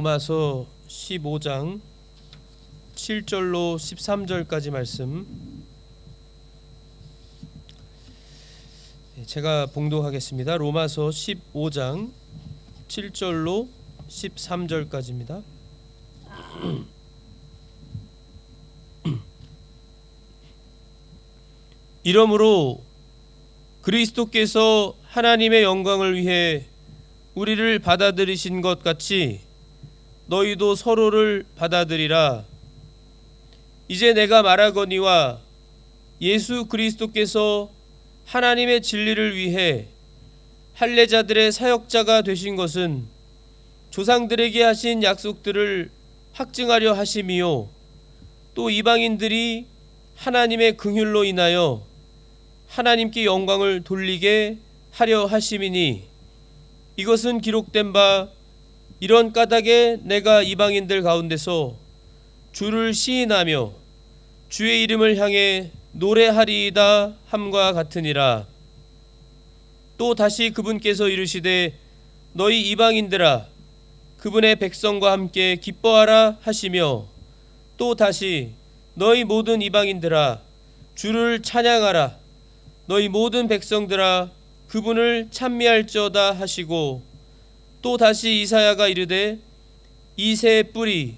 로마서 15장 7절로 13절까지 말씀 제가 봉독하겠습니다. 로마서 15장 7절로 13절까지입니다. 이러므로 그리스도께서 하나님의 영광을 위해 우리를 받아들이신 것 같이 너희도 서로를 받아들이라. 이제 내가 말하거니와 예수 그리스도께서 하나님의 진리를 위해 할례자들의 사역자가 되신 것은 조상들에게 하신 약속들을 확증하려 하심이요, 또 이방인들이 하나님의 긍휼로 인하여 하나님께 영광을 돌리게 하려 하심이니, 이것은 기록된 바 이런 까닭에 내가 이방인들 가운데서 주를 시인하며 주의 이름을 향해 노래하리이다 함과 같으니라. 또 다시 그분께서 이르시되 너희 이방인들아 그분의 백성과 함께 기뻐하라 하시며, 또 다시 너희 모든 이방인들아 주를 찬양하라. 너희 모든 백성들아 그분을 찬미할지어다 하시고, 또 다시 이사야가 이르되 이 새 뿌리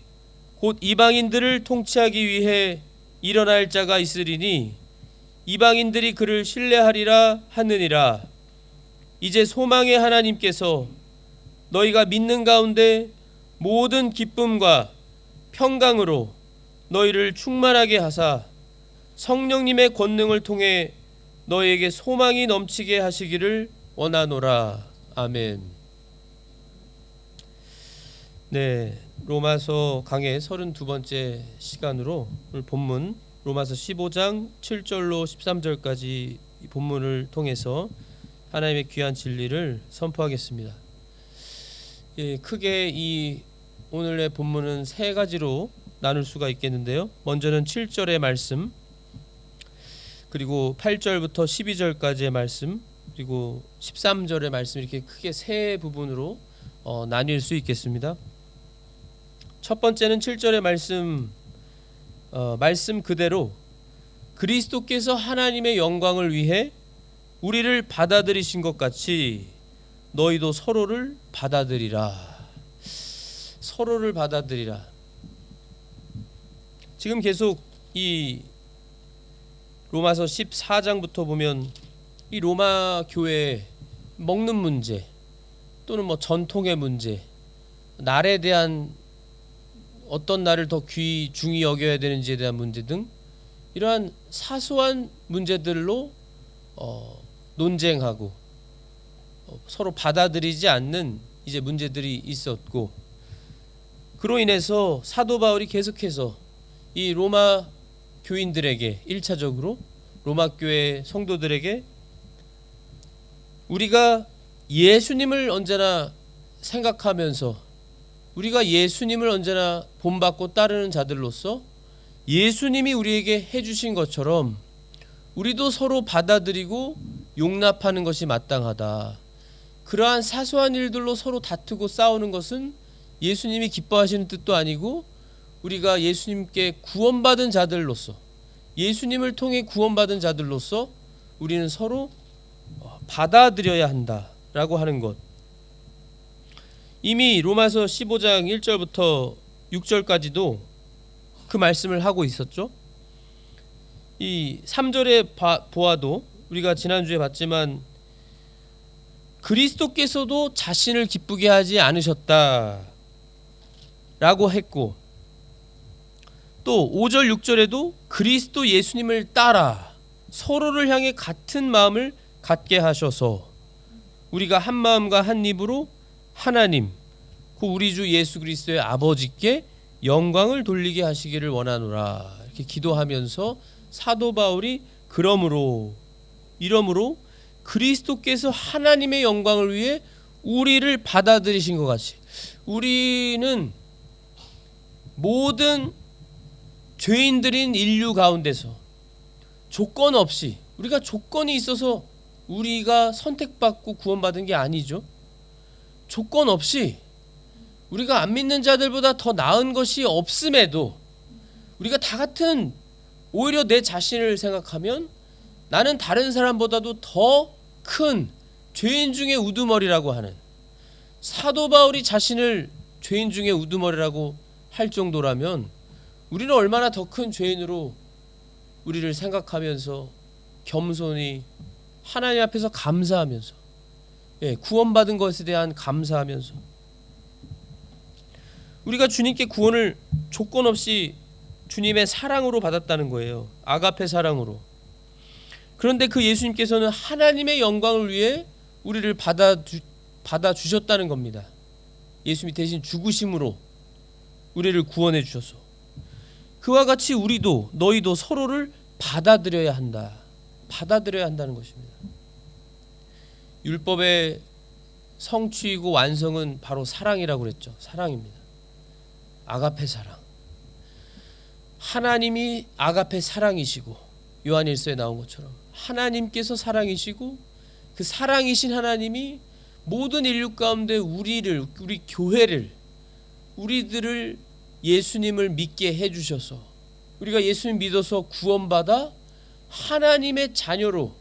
곧 이방인들을 통치하기 위해 일어날 자가 있으리니 이방인들이 그를 신뢰하리라 하느니라. 이제 소망의 하나님께서 너희가 믿는 가운데 모든 기쁨과 평강으로 너희를 충만하게 하사 성령님의 권능을 통해 너희에게 소망이 넘치게 하시기를 원하노라. 아멘. 네, 로마서 강의 32번째 시간으로 오늘 본문 로마서 15장 7절로 13절까지 본문을 통해서 하나님의 귀한 진리를 선포하겠습니다. 크게 이 오늘의 본문은 세 가지로 나눌 수가 있겠는데요. 먼저는 7절의 말씀, 그리고 8절부터 12절까지의 말씀, 그리고 13절의 말씀, 이렇게 크게 세 부분으로 나뉠 수 있겠습니다. 첫 번째는 7절의 말씀, 말씀 그대로 그리스도께서 하나님의 영광을 위해 우리를 받아들이신 것 같이 너희도 서로를 받아들이라. 서로를 받아들이라. 지금 계속 이 로마서 14장부터 보면 이 로마 교회의 먹는 문제, 또는 뭐 전통의 문제, 날에 대한 어떤 날을 더 중히 여겨야 되는지에 대한 문제 등 이러한 사소한 문제들로 논쟁하고 서로 받아들이지 않는 이제 문제들이 있었고, 그로 인해서 사도 바울이 계속해서 이 로마 교인들에게, 1차적으로 로마 교회 성도들에게 우리가 예수님을 언제나 생각하면서, 우리가 예수님을 언제나 본받고 따르는 자들로서 예수님이 우리에게 해주신 것처럼 우리도 서로 받아들이고 용납하는 것이 마땅하다. 그러한 사소한 일들로 서로 다투고 싸우는 것은 예수님이 기뻐하시는 뜻도 아니고, 우리가 예수님께 구원받은 자들로서, 예수님을 통해 구원받은 자들로서 우리는 서로 받아들여야 한다라고 하는 것. 이미 로마서 15장 1절부터 6절까지도 그 말씀을 하고 있었죠. 이 3절에 보아도 우리가 지난주에 봤지만 그리스도께서도 자신을 기쁘게 하지 않으셨다 라고 했고, 또 5절 6절에도 그리스도 예수님을 따라 서로를 향해 같은 마음을 갖게 하셔서 우리가 한 마음과 한 입으로 하나님, 그 우리 주 예수 그리스도의 아버지께 영광을 돌리게 하시기를 원하노라, 이렇게 기도하면서 사도 바울이 이러므로 그리스도께서 하나님의 영광을 위해 우리를 받아들이신 것 같이 우리는 모든 죄인들인 인류 가운데서 조건 없이, 우리가 조건이 있어서 우리가 선택받고 구원받은 게 아니죠. 조건 없이 우리가 안 믿는 자들보다 더 나은 것이 없음에도 우리가 다 같은, 오히려 내 자신을 생각하면 나는 다른 사람보다도 더 큰 죄인 중에 우두머리라고 하는, 사도 바울이 자신을 죄인 중에 우두머리라고 할 정도라면 우리는 얼마나 더 큰 죄인으로 우리를 생각하면서 겸손히 하나님 앞에서 감사하면서, 구원받은 것에 대한 감사하면서, 우리가 주님께 구원을 조건 없이 주님의 사랑으로 받았다는 거예요. 아가페 사랑으로. 그런데 그 예수님께서는 하나님의 영광을 위해 우리를 받아주셨다는 겁니다. 예수님이 대신 죽으심으로 우리를 구원해 주셔서, 그와 같이 우리도, 너희도 서로를 받아들여야 한다. 받아들여야 한다는 것입니다. 율법의 성취이고 완성은 바로 사랑이라고 그랬죠. 사랑입니다. 아가페 사랑. 하나님이 아가페 사랑이시고, 요한일서에 나온 것처럼 하나님께서 사랑이시고, 그 사랑이신 하나님이 모든 인류 가운데 우리 교회를, 우리들을, 예수님을 믿게 해주셔서 우리가 예수님 믿어서 구원받아 하나님의 자녀로,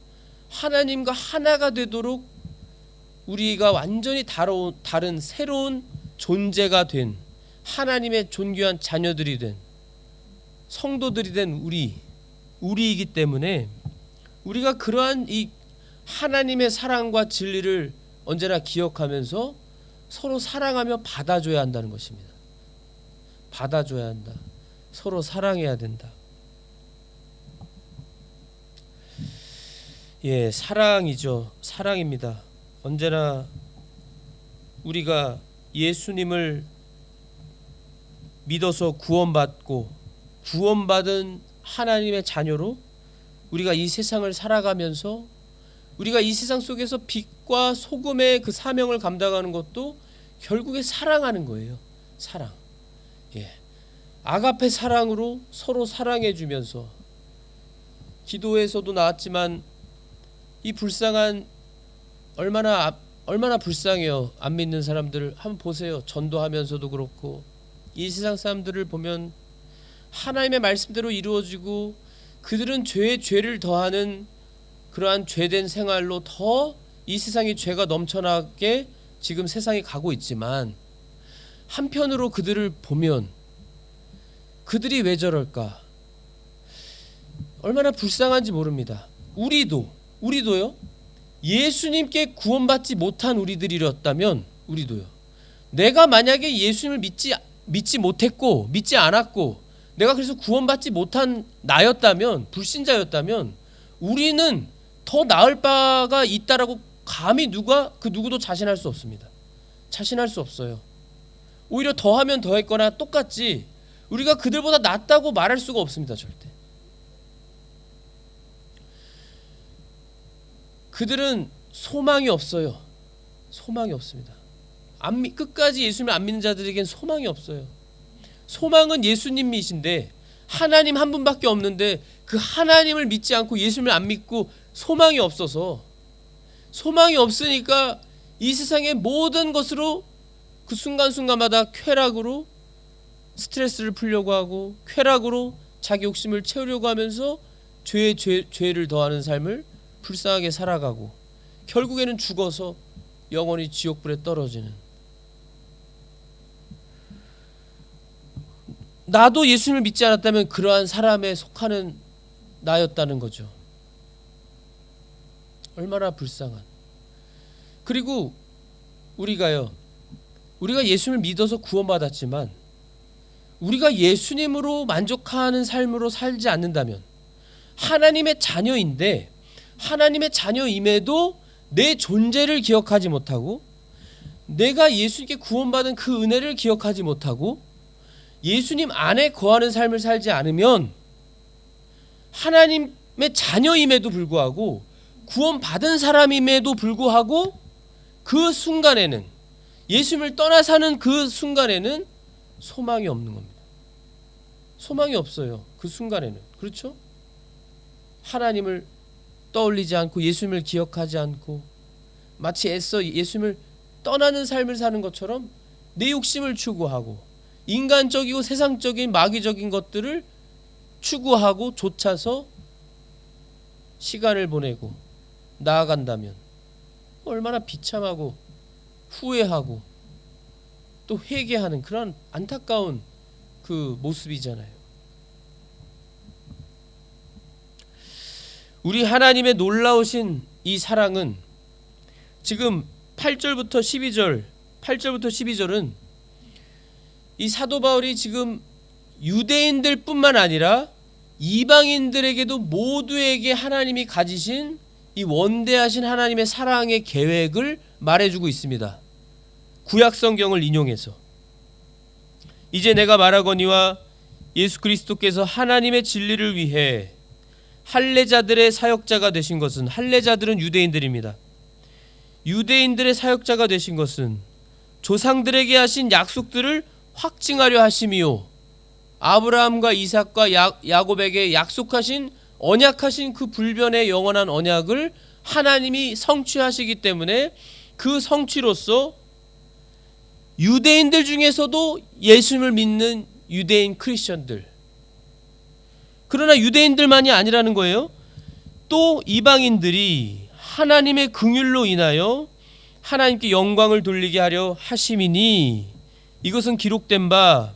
하나님과 하나가 되도록 우리가 완전히 다른 새로운 존재가 된, 하나님의 존귀한 자녀들이 된, 성도들이 된 우리이기 때문에 우리가 그러한 이 하나님의 사랑과 진리를 언제나 기억하면서 서로 사랑하며 받아줘야 한다는 것입니다. 받아줘야 한다. 서로 사랑해야 된다. 사랑이죠. 사랑입니다. 언제나 우리가 예수님을 믿어서 구원받고 구원받은 하나님의 자녀로 우리가 이 세상을 살아가면서 우리가 이 세상 속에서 빛과 소금의 그 사명을 감당하는 것도 결국에 사랑하는 거예요. 사랑. 아가페 사랑으로 서로 사랑해 주면서, 기도에서도 나왔지만 이 불쌍한, 얼마나 불쌍해요. 안 믿는 사람들을 한번 보세요. 전도하면서도 그렇고 이 세상 사람들을 보면 하나님의 말씀대로 이루어지고 그들은 죄에 죄를 더하는 그러한 죄된 생활로 더 이 세상에 죄가 넘쳐나게 지금 세상이 가고 있지만, 한편으로 그들을 보면 그들이 왜 저럴까? 얼마나 불쌍한지 모릅니다. 우리도요. 예수님께 구원받지 못한 우리들이었다면, 우리도요. 내가 만약에 예수님을 믿지 못했고 믿지 않았고 내가 그래서 구원받지 못한 나였다면, 불신자였다면 우리는 더 나을 바가 있다라고 감히 그 누구도 자신할 수 없습니다. 자신할 수 없어요. 오히려 더하면 더했거나 똑같지 우리가 그들보다 낫다고 말할 수가 없습니다. 절대. 그들은 소망이 없어요. 소망이 없습니다. 끝까지 예수님을 안 믿는 자들에겐 소망이 없어요. 소망은 예수님이신데, 하나님 한 분밖에 없는데 그 하나님을 믿지 않고 예수님을 안 믿고 소망이 없어서, 소망이 없으니까 이 세상의 모든 것으로 그 순간순간마다 쾌락으로 스트레스를 풀려고 하고, 쾌락으로 자기 욕심을 채우려고 하면서 죄를 더하는 삶을 불쌍하게 살아가고 결국에는 죽어서 영원히 지옥불에 떨어지는, 나도 예수님을 믿지 않았다면 그러한 사람에 속하는 나였다는 거죠. 얼마나 불쌍한. 그리고 우리가 예수님을 믿어서 구원받았지만 우리가 예수님으로 만족하는 삶으로 살지 않는다면, 하나님의 자녀인데 하나님의 자녀임에도 내 존재를 기억하지 못하고, 내가 예수님께 구원받은 그 은혜를 기억하지 못하고 예수님 안에 거하는 삶을 살지 않으면, 하나님의 자녀임에도 불구하고 구원받은 사람임에도 불구하고 그 순간에는, 예수님을 떠나 사는 그 순간에는 소망이 없는 겁니다. 소망이 없어요. 그 순간에는. 그렇죠? 하나님을 떠올리지 않고 예수님을 기억하지 않고 마치 애써 예수님을 떠나는 삶을 사는 것처럼 내 욕심을 추구하고 인간적이고 세상적인 마귀적인 것들을 추구하고 쫓아서 시간을 보내고 나아간다면 얼마나 비참하고 후회하고 또 회개하는 그런 안타까운 그 모습이잖아요. 우리 하나님의 놀라우신 이 사랑은 지금 8절부터 12절은 이 사도 바울이 지금 유대인들 뿐만 아니라 이방인들에게도 모두에게 하나님이 가지신 이 원대하신 하나님의 사랑의 계획을 말해주고 있습니다. 구약 성경을 인용해서 이제 내가 말하거니와 예수 그리스도께서 하나님의 진리를 위해 할례자들의 사역자가 되신 것은, 할례자들은 유대인들입니다. 유대인들의 사역자가 되신 것은 조상들에게 하신 약속들을 확증하려 하심이요, 아브라함과 이삭과 야곱에게 약속하신 언약하신 그 불변의 영원한 언약을 하나님이 성취하시기 때문에 그 성취로서 유대인들 중에서도 예수님을 믿는 유대인 크리스천들, 그러나 유대인들만이 아니라는 거예요. 또 이방인들이 하나님의 긍휼로 인하여 하나님께 영광을 돌리게 하려 하심이니 이것은 기록된 바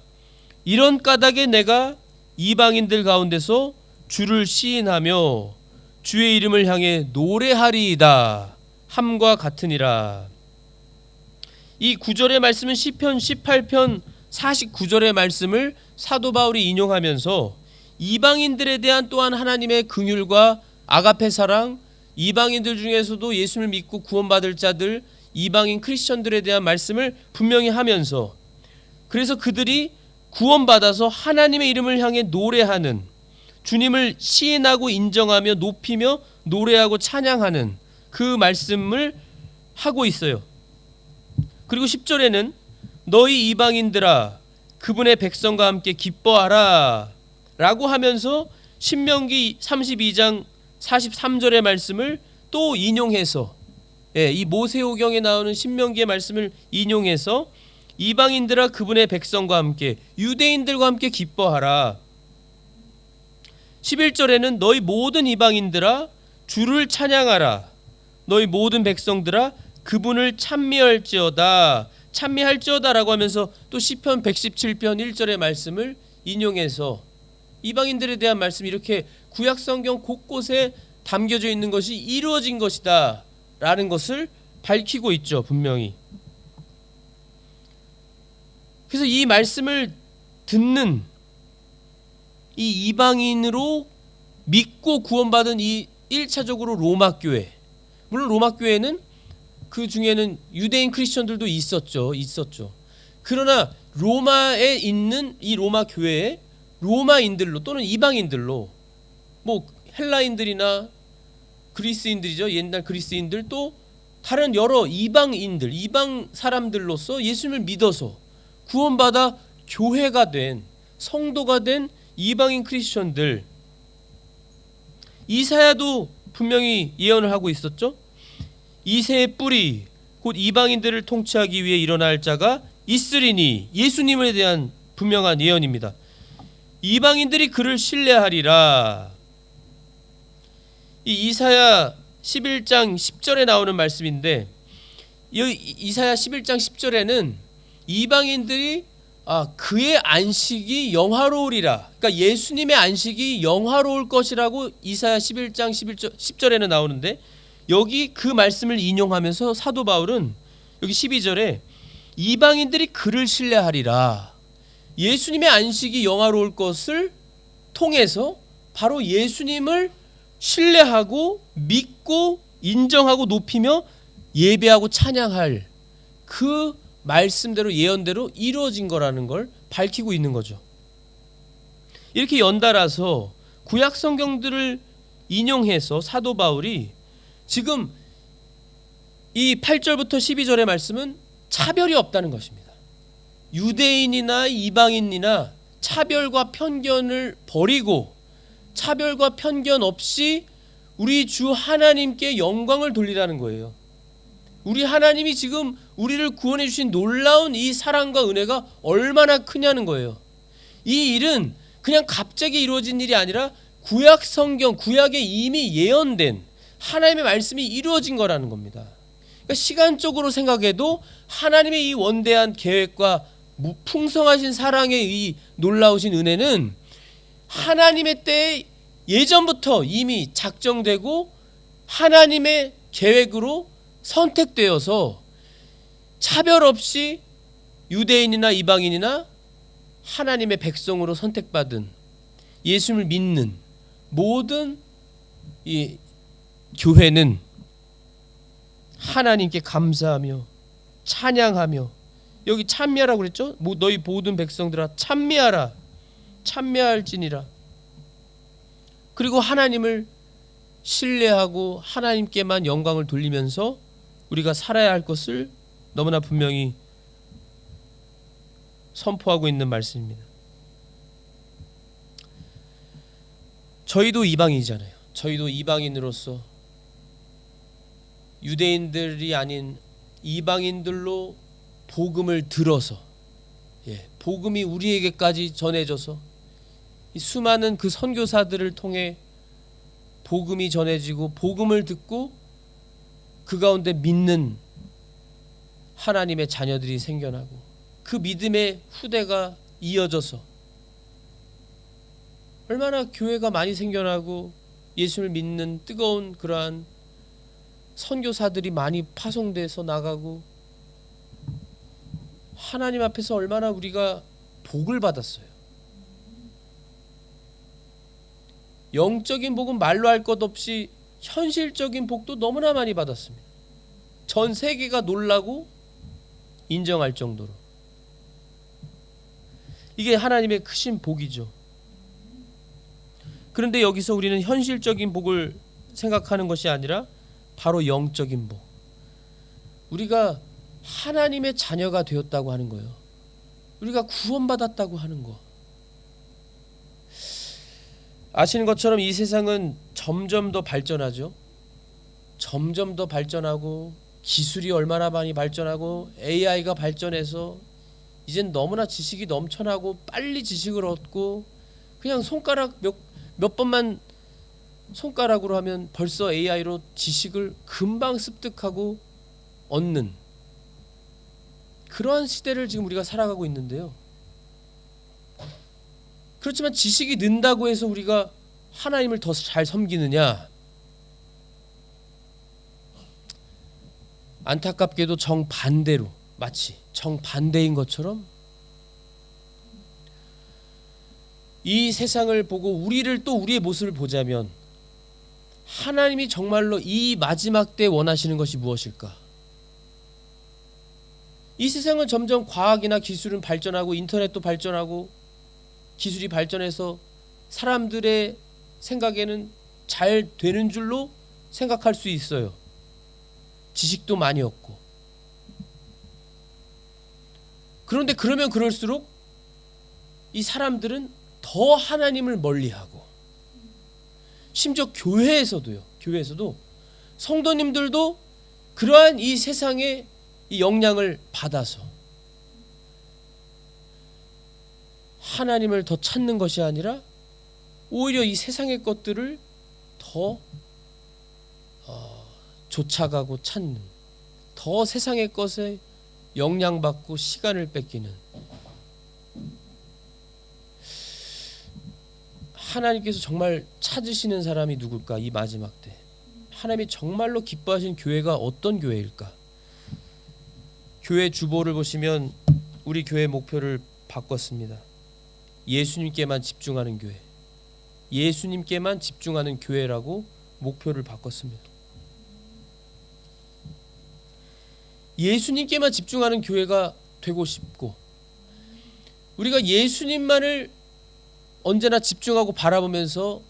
이런 까닭에 내가 이방인들 가운데서 주를 시인하며 주의 이름을 향해 노래하리이다 함과 같으니라. 이 9절의 말씀은 시편 18편 49절의 말씀을 사도 바울이 인용하면서 이방인들에 대한 또한 하나님의 긍휼과 아가페 사랑, 이방인들 중에서도 예수를 믿고 구원받을 자들, 이방인 크리스천들에 대한 말씀을 분명히 하면서, 그래서 그들이 구원받아서 하나님의 이름을 향해 노래하는, 주님을 시인하고 인정하며 높이며 노래하고 찬양하는 그 말씀을 하고 있어요. 그리고 10절에는 너희 이방인들아 그분의 백성과 함께 기뻐하라 라고 하면서 신명기 32장 43절의 말씀을 또 인용해서, 이 모세오경에 나오는 신명기의 말씀을 인용해서 이방인들아 그분의 백성과 함께, 유대인들과 함께 기뻐하라. 11절에는 너희 모든 이방인들아 주를 찬양하라. 너희 모든 백성들아 그분을 찬미할지어다 라고 하면서 또 시편 117편 1절의 말씀을 인용해서 이방인들에 대한 말씀이 이렇게 구약 성경 곳곳에 담겨져 있는 것이 이루어진 것이다 라는 것을 밝히고 있죠, 분명히. 그래서 이 말씀을 듣는 이 이방인으로 믿고 구원받은 이 1차적으로 로마 교회, 물론 로마 교회는 그 중에는 유대인 크리스천들도 있었죠. 그러나 로마에 있는 이 로마 교회에 로마인들로 또는 이방인들로, 뭐 헬라인들이나 그리스인들이죠, 옛날 그리스인들, 또 다른 여러 이방인들, 이방 사람들로서 예수님을 믿어서 구원받아 교회가 된, 성도가 된 이방인 크리스천들, 이사야도 분명히 예언을 하고 있었죠. 이새의 뿌리 곧 이방인들을 통치하기 위해 일어날 자가 있으리니, 예수님에 대한 분명한 예언입니다. 이방인들이 그를 신뢰하리라. 이 이사야 11장 10절에 나오는 말씀인데, 이사야 11장 10절에는 이방인들이 그의 안식이 영화로우리라, 그러니까 예수님의 안식이 영화로울 것이라고 이사야 11장 10절에는 나오는데, 여기 그 말씀을 인용하면서 사도 바울은 여기 12절에 이방인들이 그를 신뢰하리라, 예수님의 안식이 영화로울 것을 통해서 바로 예수님을 신뢰하고 믿고 인정하고 높이며 예배하고 찬양할 그 말씀대로 예언대로 이루어진 거라는 걸 밝히고 있는 거죠. 이렇게 연달아서 구약 성경들을 인용해서 사도 바울이 지금 이 8절부터 12절의 말씀은 차별이 없다는 것입니다. 유대인이나 이방인이나 차별과 편견을 버리고 차별과 편견 없이 우리 주 하나님께 영광을 돌리라는 거예요. 우리 하나님이 지금 우리를 구원해 주신 놀라운 이 사랑과 은혜가 얼마나 크냐는 거예요. 이 일은 그냥 갑자기 이루어진 일이 아니라 구약 성경, 구약에 이미 예언된 하나님의 말씀이 이루어진 거라는 겁니다. 그러니까 시간적으로 생각해도 하나님의 이 원대한 계획과 풍성하신 사랑의 이 놀라우신 은혜는 하나님의 때에 예전부터 이미 작정되고 하나님의 계획으로 선택되어서 차별 없이 유대인이나 이방인이나 하나님의 백성으로 선택받은 예수를 믿는 모든 이 교회는 하나님께 감사하며 찬양하며, 여기 찬미하라고 그랬죠? 너희 모든 백성들아 찬미하라, 찬미할지니라. 그리고 하나님을 신뢰하고 하나님께만 영광을 돌리면서 우리가 살아야 할 것을 너무나 분명히 선포하고 있는 말씀입니다. 저희도 이방인이잖아요. 저희도 이방인으로서 유대인들이 아닌 이방인들로 복음을 들어서, 복음이 우리에게까지 전해져서 이 수많은 그 선교사들을 통해 복음이 전해지고 복음을 듣고 그 가운데 믿는 하나님의 자녀들이 생겨나고 그 믿음의 후대가 이어져서 얼마나 교회가 많이 생겨나고 예수를 믿는 뜨거운 그러한 선교사들이 많이 파송돼서 나가고 하나님 앞에서 얼마나 우리가 복을 받았어요. 영적인 복은 말로 할 것 없이 현실적인 복도 너무나 많이 받았습니다. 전 세계가 놀라고 인정할 정도로. 이게 하나님의 크신 복이죠. 그런데 여기서 우리는 현실적인 복을 생각하는 것이 아니라 바로 영적인 복, 우리가 하나님의 자녀가 되었다고 하는 거예요. 우리가 구원받았다고 하는 거. 아시는 것처럼 이 세상은 점점 더 발전하죠. 점점 더 발전하고 기술이 얼마나 많이 발전하고 AI가 발전해서 이젠 너무나 지식이 넘쳐나고 빨리 지식을 얻고 그냥 손가락 몇 번만 손가락으로 하면 벌써 AI로 지식을 금방 습득하고 얻는 그러한 시대를 지금 우리가 살아가고 있는데요. 그렇지만 지식이 는다고 해서 우리가 하나님을 더 잘 섬기느냐? 안타깝게도 정반대로, 마치 정반대인 것처럼 이 세상을 보고 우리를 또 우리의 모습을 보자면 하나님이 정말로 이 마지막 때 원하시는 것이 무엇일까? 이 세상은 점점 과학이나 기술은 발전하고 인터넷도 발전하고 기술이 발전해서 사람들의 생각에는 잘 되는 줄로 생각할 수 있어요. 지식도 많이 얻고. 그런데 그러면 그럴수록 이 사람들은 더 하나님을 멀리하고, 심지어 교회에서도 성도님들도 그러한 이 세상의 이 영향을 받아서 하나님을 더 찾는 것이 아니라 오히려 이 세상의 것들을 더 쫓아가고 찾는, 더 세상의 것에 영향받고 시간을 뺏기는, 하나님께서 정말 찾으시는 사람이 누굴까? 이 마지막 때 하나님이 정말로 기뻐하시는 교회가 어떤 교회일까? 교회 주보를 보시면 우리 교회 목표를 바꿨습니다. 예수님께만 집중하는 교회, 예수님께만 집중하는 교회라고 목표를 바꿨습니다. 예수님께만 집중하는 교회가 되고 싶고, 우리가 예수님만을 언제나 집중하고 바라보면서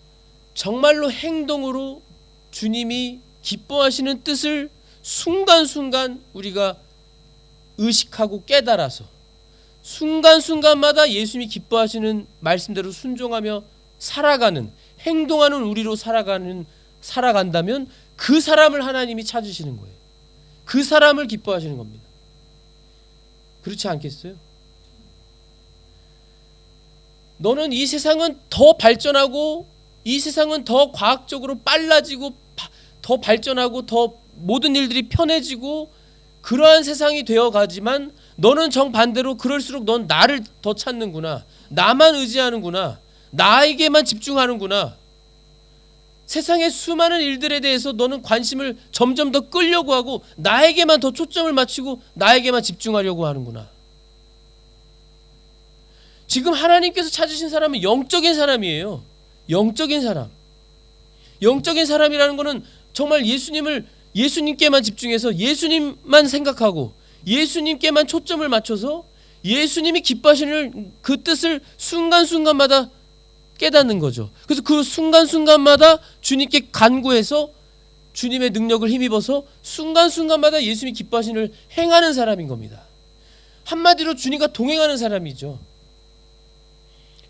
정말로 행동으로 주님이 기뻐하시는 뜻을 순간순간 우리가 의식하고 깨달아서 순간순간마다 예수님이 기뻐하시는 말씀대로 순종하며 살아가는, 행동하는 우리로 살아간다면 그 사람을 하나님이 찾으시는 거예요. 그 사람을 기뻐하시는 겁니다. 그렇지 않겠어요? 너는 이 세상은 더 발전하고 이 세상은 더 과학적으로 빨라지고 더 발전하고 더 모든 일들이 편해지고 그러한 세상이 되어가지만 너는 정반대로 그럴수록 넌 나를 더 찾는구나. 나만 의지하는구나. 나에게만 집중하는구나. 세상의 수많은 일들에 대해서 너는 관심을 점점 더 끌려고 하고 나에게만 더 초점을 맞추고 나에게만 집중하려고 하는구나. 지금 하나님께서 찾으신 사람은 영적인 사람이에요. 영적인 사람. 영적인 사람이라는 것은 정말 예수님께만 집중해서 예수님만 생각하고 예수님께만 초점을 맞춰서 예수님이 기뻐하시는 그 뜻을 순간순간마다 깨닫는 거죠. 그래서 그 순간순간마다 주님께 간구해서 주님의 능력을 힘입어서 순간순간마다 예수님이 기뻐하시는 일을 행하는 사람인 겁니다. 한마디로 주님과 동행하는 사람이죠.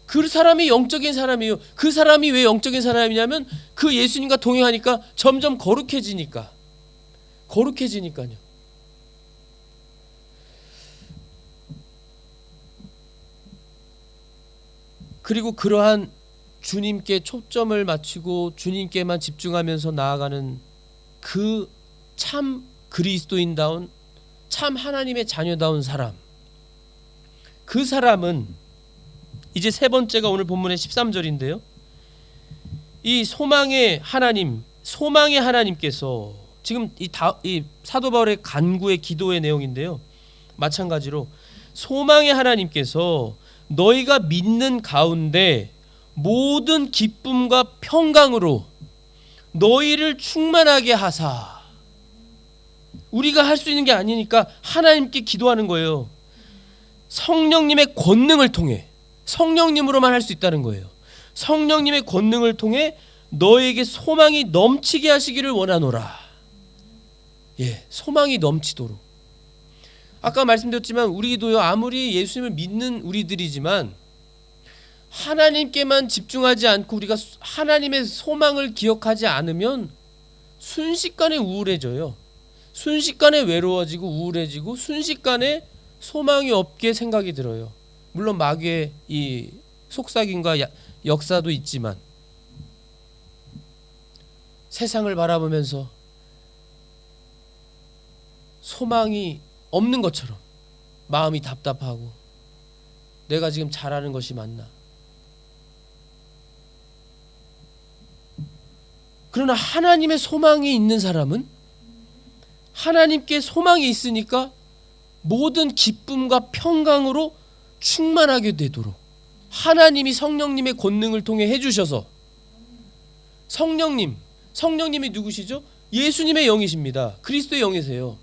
그 사람이 영적인 사람이에요. 그 사람이 왜 영적인 사람이냐면 그 예수님과 동행하니까 점점 거룩해지니까요. 그리고 그러한 주님께 초점을 맞추고 주님께만 집중하면서 나아가는 그 참 그리스도인다운 참 하나님의 자녀다운 사람, 그 사람은 이제 세 번째가 오늘 본문의 13절인데요. 이 소망의 하나님께서 지금 이 사도 바울의 간구의 기도의 내용인데요. 마찬가지로 소망의 하나님께서 너희가 믿는 가운데 모든 기쁨과 평강으로 너희를 충만하게 하사. 우리가 할 수 있는 게 아니니까 하나님께 기도하는 거예요. 성령님의 권능을 통해, 성령님으로만 할 수 있다는 거예요. 성령님의 권능을 통해 너에게 소망이 넘치게 하시기를 원하노라. 소망이 넘치도록. 아까 말씀드렸지만 우리도요, 아무리 예수님을 믿는 우리들이지만 하나님께만 집중하지 않고 우리가 하나님의 소망을 기억하지 않으면 순식간에 우울해져요. 순식간에 외로워지고 우울해지고 순식간에 소망이 없게 생각이 들어요. 물론 마귀의 이 속삭임과 역사도 있지만 세상을 바라보면서 소망이 없는 것처럼 마음이 답답하고 내가 지금 잘하는 것이 맞나? 그러나 하나님의 소망이 있는 사람은 하나님께 소망이 있으니까 모든 기쁨과 평강으로 충만하게 되도록 하나님이 성령님의 권능을 통해 해주셔서 성령님이 누구시죠? 예수님의 영이십니다. 그리스도의 영이세요.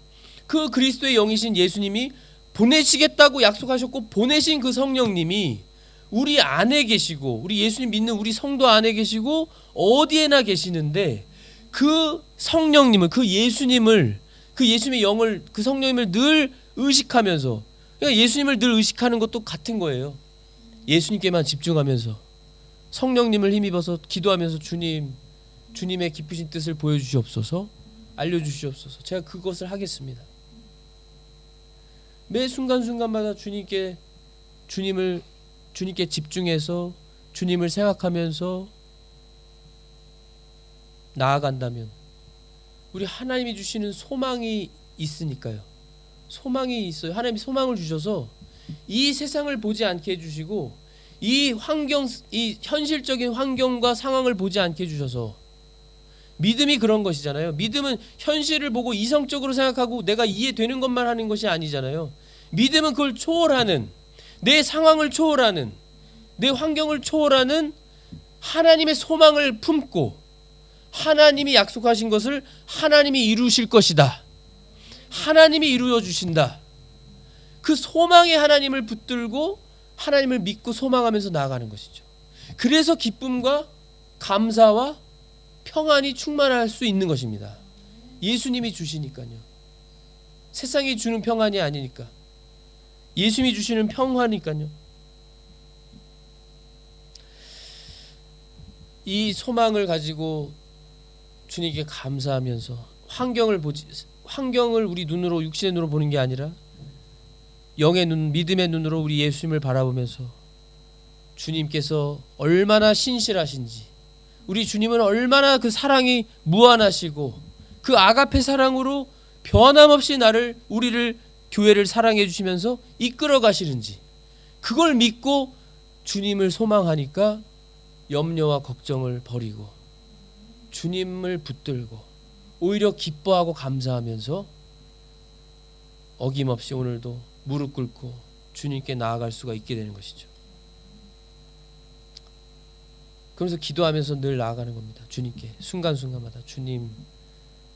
그 그리스도의 영이신 예수님이 보내시겠다고 약속하셨고 보내신 그 성령님이 우리 안에 계시고 우리 예수님 믿는 우리 성도 안에 계시고 어디에나 계시는데 그 성령님을 그 예수님의 영을 그 성령님을 늘 의식하면서 그러니까 예수님을 늘 의식하는 것도 같은 거예요. 예수님께만 집중하면서 성령님을 힘입어서 기도하면서 주님의 깊으신 뜻을 보여주시옵소서, 알려주시옵소서. 제가 그것을 하겠습니다. 매 순간순간마다 주님께 집중해서 주님을 생각하면서 나아간다면 우리 하나님이 주시는 소망이 있으니까요. 소망이 있어요. 하나님이 소망을 주셔서 이 세상을 보지 않게 해주시고 이 현실적인 환경과 상황을 보지 않게 해주셔서 믿음이 그런 것이잖아요. 믿음은 현실을 보고 이성적으로 생각하고 내가 이해되는 것만 하는 것이 아니잖아요. 믿음은 그걸 초월하는, 내 상황을 초월하는, 내 환경을 초월하는 하나님의 소망을 품고 하나님이 약속하신 것을 하나님이 이루실 것이다. 하나님이 이루어 주신다. 그 소망의 하나님을 붙들고 하나님을 믿고 소망하면서 나아가는 것이죠. 그래서 기쁨과 감사와 평안이 충만할 수 있는 것입니다. 예수님이 주시니까요. 세상이 주는 평안이 아니니까. 예수님이 주시는 평화니까요. 이 소망을 가지고 주님께 감사하면서 환경을 우리 눈으로 육신의 눈으로 보는 게 아니라 영의 눈, 믿음의 눈으로 우리 예수님을 바라보면서 주님께서 얼마나 신실하신지, 우리 주님은 얼마나 그 사랑이 무한하시고 그 아가페 사랑으로 변함없이 우리를 교회를 사랑해 주시면서 이끌어 가시는지, 그걸 믿고 주님을 소망하니까 염려와 걱정을 버리고 주님을 붙들고 오히려 기뻐하고 감사하면서 어김없이 오늘도 무릎 꿇고 주님께 나아갈 수가 있게 되는 것이죠. 그러면서 기도하면서 늘 나아가는 겁니다. 주님께 순간순간마다 주님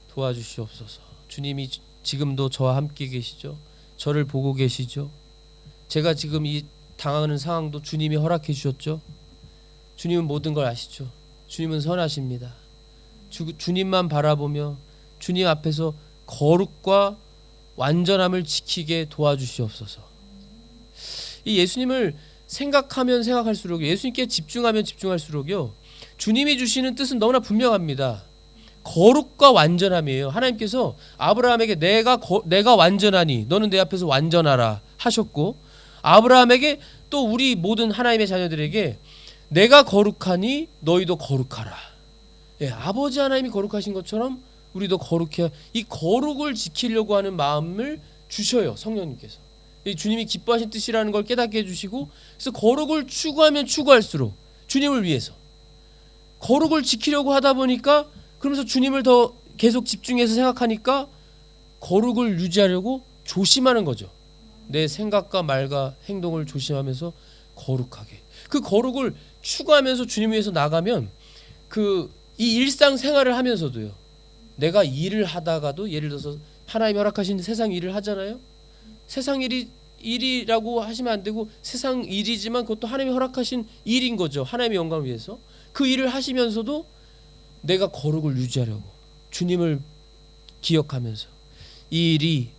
도와주시옵소서. 주님이 지금도 저와 함께 계시죠. 저를 보고 계시죠. 제가 지금 이 당하는 상황도 주님이 허락해 주셨죠. 주님은 모든 걸 아시죠. 주님은 선하십니다. 주님만 바라보며 주님 앞에서 거룩과 완전함을 지키게 도와주시옵소서. 이 예수님을 생각하면 생각할수록, 예수님께 집중하면 집중할수록요, 주님이 주시는 뜻은 너무나 분명합니다. 거룩과 완전함이에요. 하나님께서 아브라함에게 내가 완전하니 너는 내 앞에서 완전하라 하셨고, 아브라함에게 또 우리 모든 하나님의 자녀들에게 내가 거룩하니 너희도 거룩하라. 예, 아버지 하나님이 거룩하신 것처럼 우리도 거룩해야, 이 거룩을 지키려고 하는 마음을 주셔요. 성령님께서. 주님이 기뻐하신 뜻이라는 걸 깨닫게 해주시고, 그래서 거룩을 추구하면 추구할수록 주님을 위해서 거룩을 지키려고 하다 보니까, 그러면서 주님을 더 계속 집중해서 생각하니까 거룩을 유지하려고 조심하는 거죠. 내 생각과 말과 행동을 조심하면서 거룩하게, 그 거룩을 추구하면서 주님 위해서 나가면 이 일상생활을 하면서도요, 내가 일을 하다가도, 예를 들어서 하나님이 허락하신 세상 일을 하잖아요. 세상 일이라고 하시면 안 되고, 세상 일이지만 그것도 하나님이 허락하신 일인 거죠. 하나님의 영광을 위해서 그 일을 하시면서도 내가 거룩을 유지하려고 주님을 기억하면서, 이 일이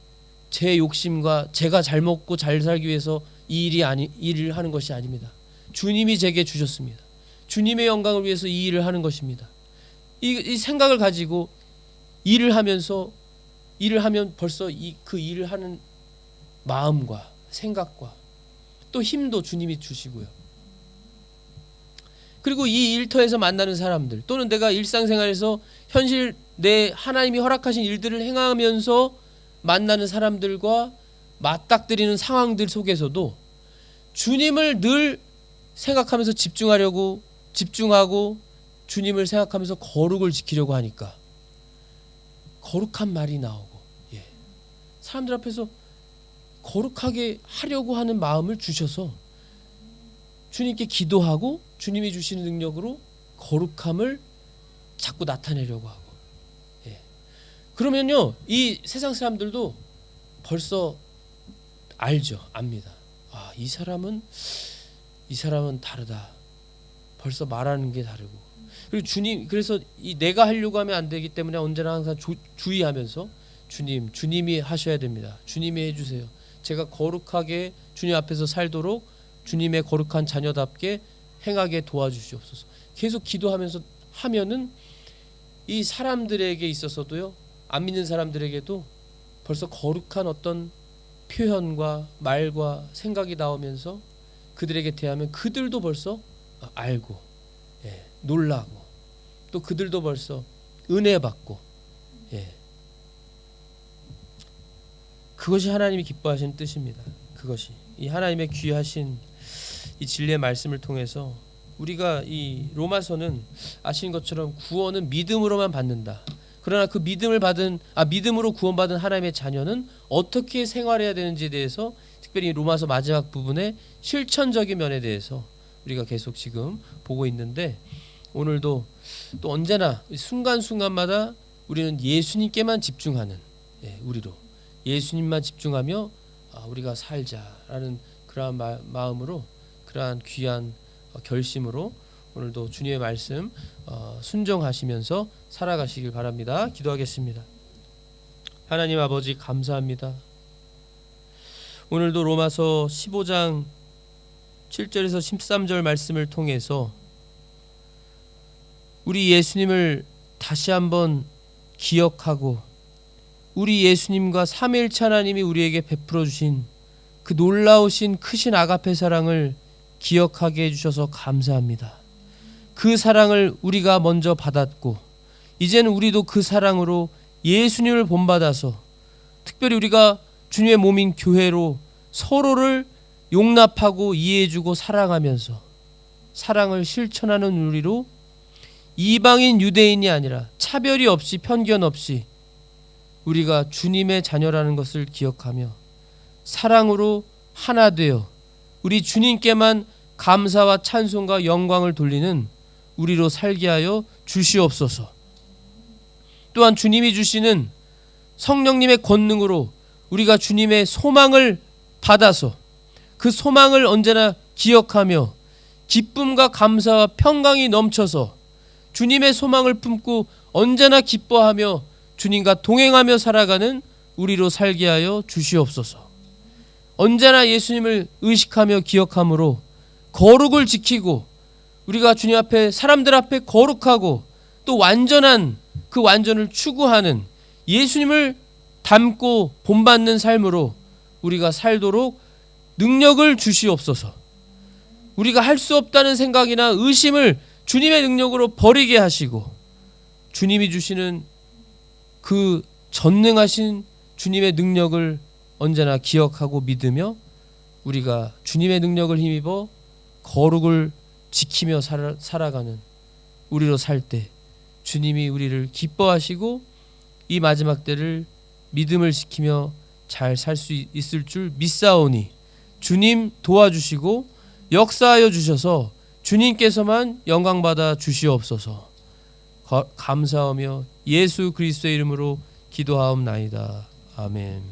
제 욕심과 제가 잘 먹고 잘 살기 위해서 이 일을 하는 것이 아닙니다. 주님이 제게 주셨습니다. 주님의 영광을 위해서 이 일을 하는 것입니다. 이 생각을 가지고 일을 하면 벌써 그 일을 하는 마음과 생각과 또 힘도 주님이 주시고요. 그리고 이 일터에서 만나는 사람들, 또는 내가 일상생활에서 현실 내 하나님이 허락하신 일들을 행하면서 만나는 사람들과 맞닥뜨리는 상황들 속에서도 주님을 늘 생각하면서 집중하고 주님을 생각하면서 거룩을 지키려고 하니까 거룩한 말이 나오고, 사람들 앞에서 거룩하게 하려고 하는 마음을 주셔서 주님께 기도하고 주님이 주시는 능력으로 거룩함을 자꾸 나타내려고 하고, 그러면요, 이 세상 사람들도 벌써 압니다. 아, 이 사람은 다르다. 벌써 말하는 게 다르고. 그리고 그래서 내가 하려고 하면 안 되기 때문에 언제나 항상 주의하면서 주님이 하셔야 됩니다. 주님이 해주세요. 제가 거룩하게 주님 앞에서 살도록 주님의 거룩한 자녀답게 행하게 도와주시옵소서. 계속 기도하면서 하면은 이 사람들에게 있어서도요, 안 믿는 사람들에게도 벌써 거룩한 어떤 표현과 말과 생각이 나오면서 그들에게 대하면 그들도 벌써 알고, 놀라고, 또 그들도 벌써 은혜 받고, 그것이 하나님이 기뻐하시는 뜻입니다. 그것이 이 하나님의 귀하신 이 진리의 말씀을 통해서 우리가 이 로마서는 아시는 것처럼 구원은 믿음으로만 받는다. 그러나 그 믿음으로 구원받은 하나님의 자녀는 어떻게 생활해야 되는지에 대해서, 특별히 로마서 마지막 부분의 실천적인 면에 대해서 우리가 계속 지금 보고 있는데, 오늘도 또 언제나 순간순간마다 우리는 예수님께만 집중하는, 우리로 예수님만 집중하며 우리가 살자라는 그러한 마음으로, 그러한 귀한 결심으로 오늘도 주님의 말씀 순종하시면서 살아가시길 바랍니다. 기도하겠습니다. 하나님 아버지, 감사합니다. 오늘도 로마서 15장 7절에서 13절 말씀을 통해서 우리 예수님을 다시 한번 기억하고, 우리 예수님과 삼위일체 하나님이 우리에게 베풀어 주신 그 놀라우신 크신 아가페 사랑을 기억하게 해주셔서 감사합니다. 그 사랑을 우리가 먼저 받았고 이제는 우리도 그 사랑으로 예수님을 본받아서 특별히 우리가 주님의 몸인 교회로 서로를 용납하고 이해해주고 사랑하면서 사랑을 실천하는 우리로 이방인 유대인이 아니라 차별이 없이 편견 없이 우리가 주님의 자녀라는 것을 기억하며 사랑으로 하나 되어 우리 주님께만 감사와 찬송과 영광을 돌리는 우리로 살게 하여 주시옵소서. 또한 주님이 주시는 성령님의 권능으로 우리가 주님의 소망을 받아서 그 소망을 언제나 기억하며 기쁨과 감사와 평강이 넘쳐서 주님의 소망을 품고 언제나 기뻐하며 주님과 동행하며 살아가는 우리로 살게 하여 주시옵소서. 언제나 예수님을 의식하며 기억함으로 거룩을 지키고 우리가 주님 앞에 사람들 앞에 거룩하고 또 완전한 그 완전을 추구하는 예수님을 닮고 본받는 삶으로 우리가 살도록 능력을 주시옵소서. 우리가 할 수 없다는 생각이나 의심을 주님의 능력으로 버리게 하시고 주님이 주시는 그 전능하신 주님의 능력을 언제나 기억하고 믿으며 우리가 주님의 능력을 힘입어 거룩을 지키며 살아가는 우리로 살 때 주님이 우리를 기뻐하시고 이 마지막 때를 믿음을 지키며 잘 살 수 있을 줄 믿사오니 주님 도와주시고 역사하여 주셔서 주님께서만 영광받아 주시옵소서. 감사하며 예수 그리스도의 이름으로 기도하옵나이다. 아멘.